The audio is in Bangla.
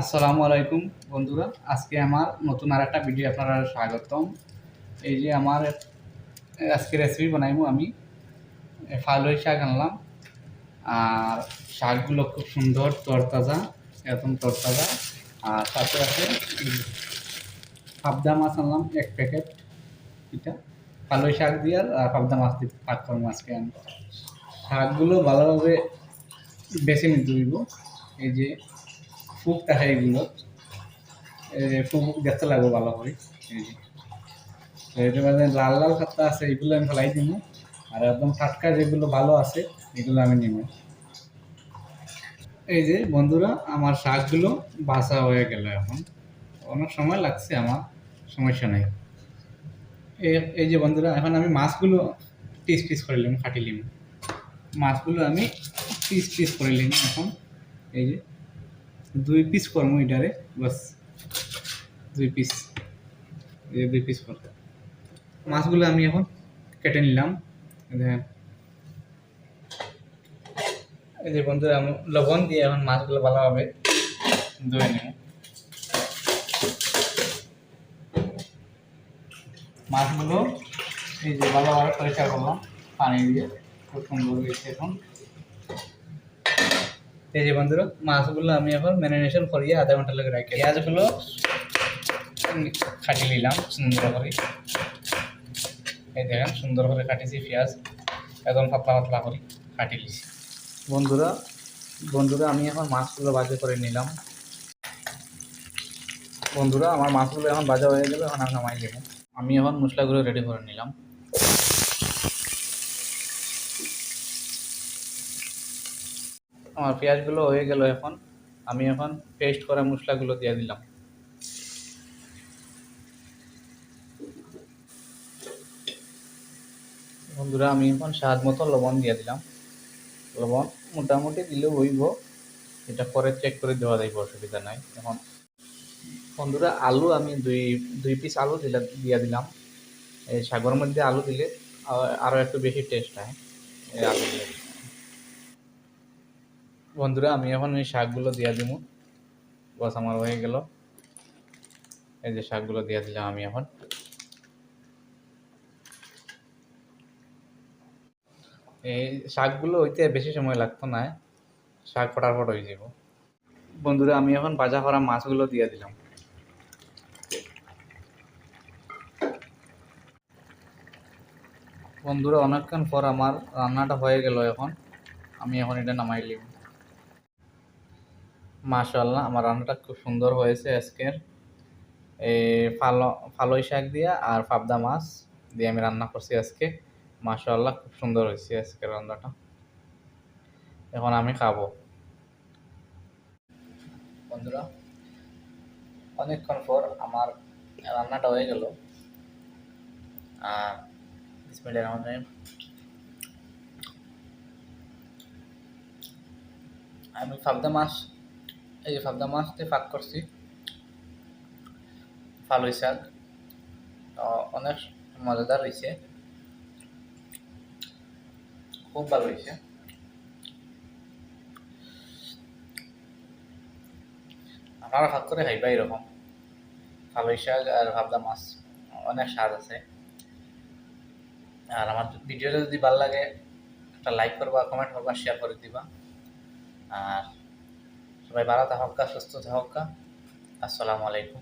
আসসালামু আলাইকুম বন্ধুরা, আজকে আমার নতুন আরেকটা ভিডিও আপনারা স্বাগতম। এই যে আমার আজকে রেসিপি বানাইবো আমি ফালুই শাক আনলাম। আর শাকগুলো খুব সুন্দর তরতাজা, একদম তরতাজা। আর সাথে আছে পাবদা মাছ আনলাম 1 প্যাকেট। এটা ফালুই শাক দিয়ে আর পাবদা মাছ দিয়ে পাক করবো আজকে আমি। শাকগুলো ভালোভাবে বেছে নিতে হইব। এই যে ফুক থাকে এগুলো, ফুক দেখতে লাগবে ভালো করে। এই যে এর মধ্যে লাল লাল পাতা আছে, এগুলো আমি ফেলাই দিব। আর একদম টাটকা যেগুলো ভালো আছে এগুলো আমি নিব। এই যে বন্ধুরা, আমার শাকগুলো বাছা হয়ে গেল। এখন অনেক সময় লাগছে, আমার সমস্যা নেই। এই যে বন্ধুরা, এখন আমি মাছগুলো পিস পিস করে নিলাম, কাটি নিলাম। মাছগুলো আমি পিস পিস করে নিলাম। এখন এই যে 2 পিস করবো এটারে, বাস 2 পিস। এই যে 2 পিস করতে মাছগুলো আমি এখন কেটে নিলাম। দেখেন, এই যে বন্ধুরা, আমি লবণ দিয়ে এখন মাছগুলো ভালোভাবে ধুয়ে নেব। মাছগুলো এই যে ভালোভাবে পরিষ্কার করলাম পানি দিয়ে, খুব সুন্দর হয়েছে। এখন এই যে বন্ধুরা, মাছগুলো আমি এখন ম্যারিনেশন করিয়ে আধা ঘন্টা লাগে রাখি। পেঁয়াজগুলো কাটি নিলাম সুন্দর করে। এই দেখেন, সুন্দর করে কাটিছি পেঁয়াজ, একদম পাতলা পাতলা করে কাটি নিয়েছি। বন্ধুরা বন্ধুরা আমি এখন মাছগুলো ভাজা করে নিলাম। বন্ধুরা, আমার মাছগুলো এখন ভাজা হয়ে গেলে এখন আমি নামাই দেবো। আমি এখন মশলাগুলো রেডি করে নিলাম। আমার পেঁয়াজগুলো হয়ে গেল। এখন আমি এখন পেস্ট করা মশলাগুলো দিয়ে দিলাম। বন্ধুরা, আমি এখন স্বাদ মতো লবণ দিয়ে দিলাম। লবণ মোটামুটি দিলেও হইব, এটা পরে চেক করে দেওয়া যাইব, অসুবিধা নাই। এখন বন্ধুরা, আলু আমি দুই পিস আলু দিয়ে দিলাম। এই শাকের মধ্যে আলু দিলে আরও একটু বেশি টেস্ট হয়। এই আলু দিয়ে বন্ধুরা, আমি এখন এই শাকগুলো দিয়ে দিব। বস আমার হয়ে গেল। এই যে শাকগুলো দিয়ে দিলাম আমি এখন। এই শাকগুলো হইতে বেশি সময় লাগতো না, শাক ফটাফট হয়ে যাব। বন্ধুরা, আমি এখন ভাজা করা মাছগুলো দিয়ে দিলাম। বন্ধুরা, অনেকক্ষণ পর আমার রান্নাটা হয়ে গেল। এখন আমি এখন এটা নামাই নিব। মাশাআল্লাহ, আমার রান্নাটা খুব সুন্দর হয়েছে আজকের। এই ফালই শাক দিয়া আর পাবদা মাছ দিয়ে আমি রান্না করছি আজকে। মাশাআল্লাহ, খুব সুন্দর হয়েছে আজকের রান্নাটা। এখন আমি খাবো। বন্ধুরা, অনেকক্ষণ পর আমার রান্নাটা হয়ে গেল। বিসমিল্লাহির রহমানির রহিম। আমি এই যে পাবদা মাছ দিয়ে পাক করছি ফালই শাক। অনেক মজাদার হয়েছে, খুব ভালো হয়েছে। আপনারা ভাগ করে খাইবা এরকম ফালই শাক আর পাবদা মাছ, অনেক স্বাদ আছে। আর আমার ভিডিওটা যদি ভালো লাগে, একটা লাইক করবা, কমেন্ট করবা, শেয়ার করে দিবা। আর সবাই ভালো থাকা, সুস্থ থাকা। আসসালামু আলাইকুম।